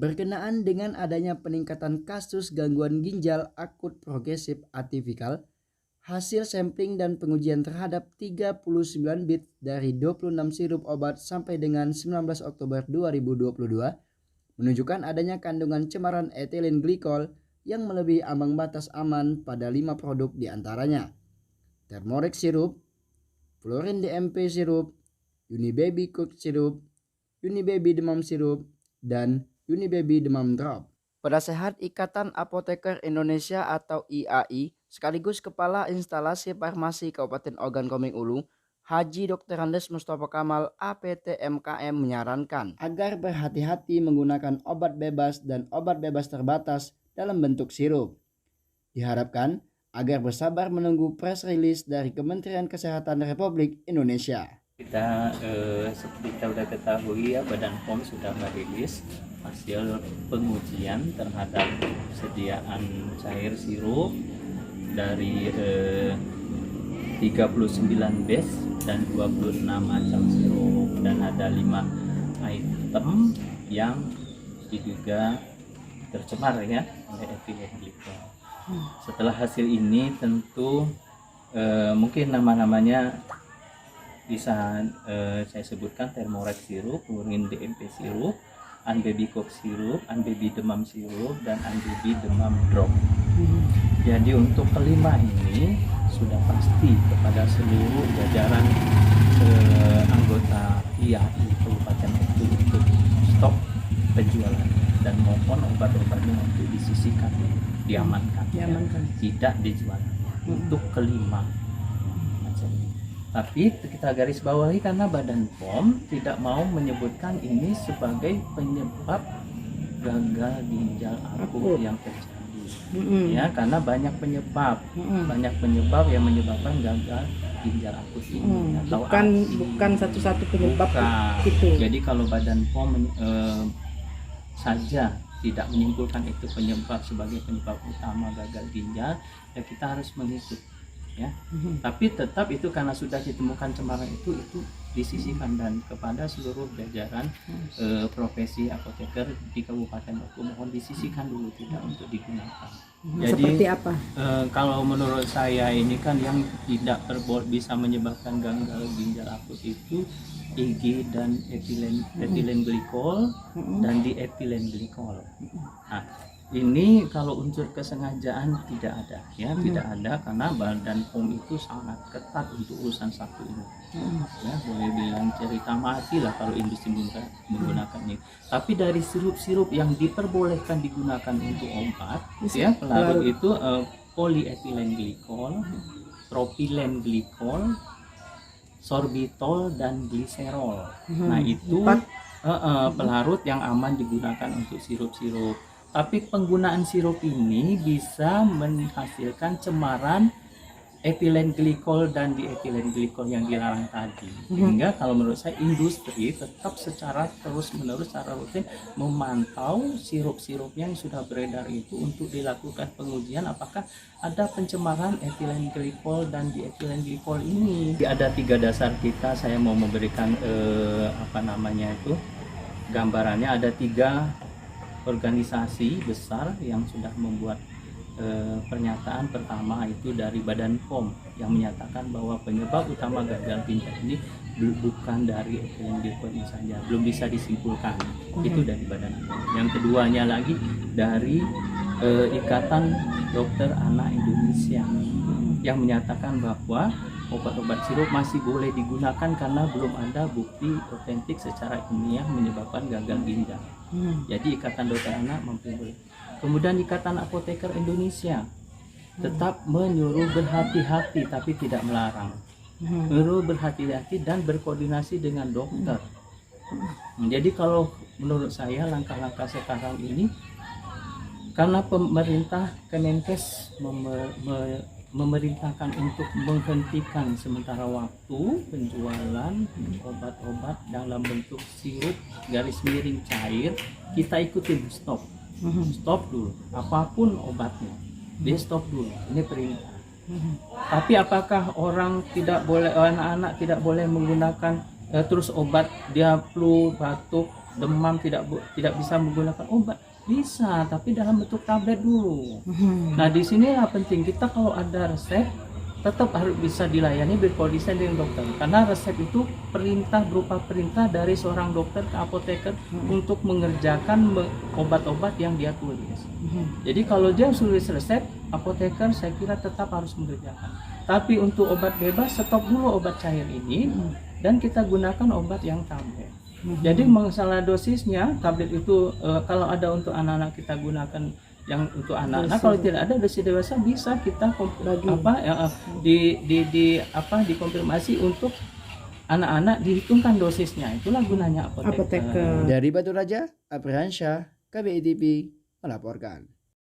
Berkenaan dengan adanya peningkatan kasus gangguan ginjal akut progresif atipikal, hasil sampling dan pengujian terhadap 39 bit dari 26 sirup obat sampai dengan 19 Oktober 2022 menunjukkan adanya kandungan cemaran etilen glikol yang melebihi ambang batas aman pada 5 produk diantaranya: Thermorex sirup, Florin DMP sirup, Unibaby Cook sirup, Unibaby demam sirup, dan Unibaby demam drop. Penasehat Ikatan Apoteker Indonesia atau IAI sekaligus Kepala Instalasi Farmasi Kabupaten Ogan Komering Ulu, Haji Dr. Andes Mustafa Kamal APT MKM menyarankan agar berhati-hati menggunakan obat bebas dan obat bebas terbatas dalam bentuk sirup. Diharapkan agar bersabar menunggu press release dari Kementerian Kesehatan Republik Indonesia. Kita seperti kita sudah ketahui ya, Badan POM sudah merilis hasil pengujian terhadap sediaan cair sirup dari 39 batch dan 26 macam sirup, dan ada 5 item yang diduga tercemar ya oleh etilen glikol. Setelah hasil ini tentu mungkin nama-namanya bisa saya sebutkan: Thermorex sirup, Florin DMP sirup, Unibaby Cook sirup, Unibaby demam sirup, dan Unibaby demam drop. Jadi untuk kelima ini sudah pasti kepada seluruh jajaran anggota IAI Kabupaten itu untuk stop penjualan dan mohon obat-obatnya untuk disisihkan, diamankan. Tidak dijual untuk kelima macam ini. Tapi kita garis bawahi karena Badan POM tidak mau menyebutkan ini sebagai penyebab gagal ginjal akut yang terjadi. Ya, karena banyak penyebab yang menyebabkan gagal ginjal akut ini. Atau bukan satu-satu penyebab itu. Jadi kalau Badan POM saja tidak menyimpulkan itu penyebab sebagai penyebab utama gagal ginjal, ya kita harus mengikut. Ya, tapi tetap itu karena sudah ditemukan cemaran itu disisihkan, dan kepada seluruh jajaran profesi apoteker di Kabupaten Oku mohon disisihkan dulu, tidak untuk digunakan. Jadi seperti apa? Kalau menurut saya ini kan yang tidak bisa menyebabkan gagal ginjal akut itu EG dan etilen glikol dan dietilen glikol. Nah, ini kalau unsur kesengajaan tidak ada ya, tidak ada, karena Badan POM itu sangat ketat untuk urusan satu ini. Ya, boleh bilang cerita mati lah kalau industri menggunakan ini. Tapi dari sirup-sirup yang diperbolehkan digunakan untuk obat ya pelarut itu polyethylene glikol, propylen glikol, sorbitol, dan gliserol. Nah itu pelarut yang aman digunakan untuk sirup-sirup. Tapi penggunaan sirup ini bisa menghasilkan cemaran etilen glikol dan dietilen glikol yang dilarang tadi. Sehingga kalau menurut saya industri tetap secara terus-menerus secara rutin memantau sirup-sirup yang sudah beredar itu untuk dilakukan pengujian apakah ada pencemaran etilen glikol dan dietilen glikol ini. Ada 3 dasar kita, saya mau memberikan gambarannya. Ada 3 organisasi besar yang sudah membuat pernyataan. Pertama itu dari Badan POM yang menyatakan bahwa penyebab utama gagal ginjal ini bukan dari etilen glikol saja, belum bisa disimpulkan. Itu dari Badan POM. Yang keduanya lagi dari Ikatan Dokter Anak Indonesia yang menyatakan bahwa obat-obat sirup masih boleh digunakan karena belum ada bukti otentik secara ilmiah menyebabkan gagal ginjal. Jadi Ikatan Dokter Anak memperbolehkan. Kemudian Ikatan Apoteker Indonesia tetap menyuruh berhati-hati tapi tidak melarang. Menyuruh berhati-hati dan berkoordinasi dengan dokter. Jadi kalau menurut saya langkah-langkah sekarang ini karena pemerintah Kemenkes memerintahkan untuk menghentikan sementara waktu penjualan obat-obat dalam bentuk sirup garis miring cair, kita ikutin stop dulu, apapun obatnya dia stop dulu, ini perintah. Tapi apakah orang tidak boleh, anak-anak tidak boleh menggunakan terus obat dia flu, batuk, demam tidak bisa menggunakan obat, bisa, tapi dalam bentuk tablet dulu. Nah, di sinilah penting kita kalau ada resep tetap harus bisa dilayani berkoordinasi dengan dokter, karena resep itu berupa perintah dari seorang dokter ke apoteker untuk mengerjakan obat-obat yang dia tulis. Jadi kalau dia tulis resep, apoteker saya kira tetap harus mengerjakan. Tapi untuk obat bebas, stop dulu obat cair ini dan kita gunakan obat yang tablet. Jadi masalah dosisnya, tablet itu kalau ada untuk anak-anak kita gunakan yang untuk anak-anak, kalau tidak ada dosis dewasa bisa kita dikonfirmasi untuk anak-anak, dihitungkan dosisnya. Itulah gunanya apoteker. Dari Batu Raja, Apriansyah, KBI TV melaporkan.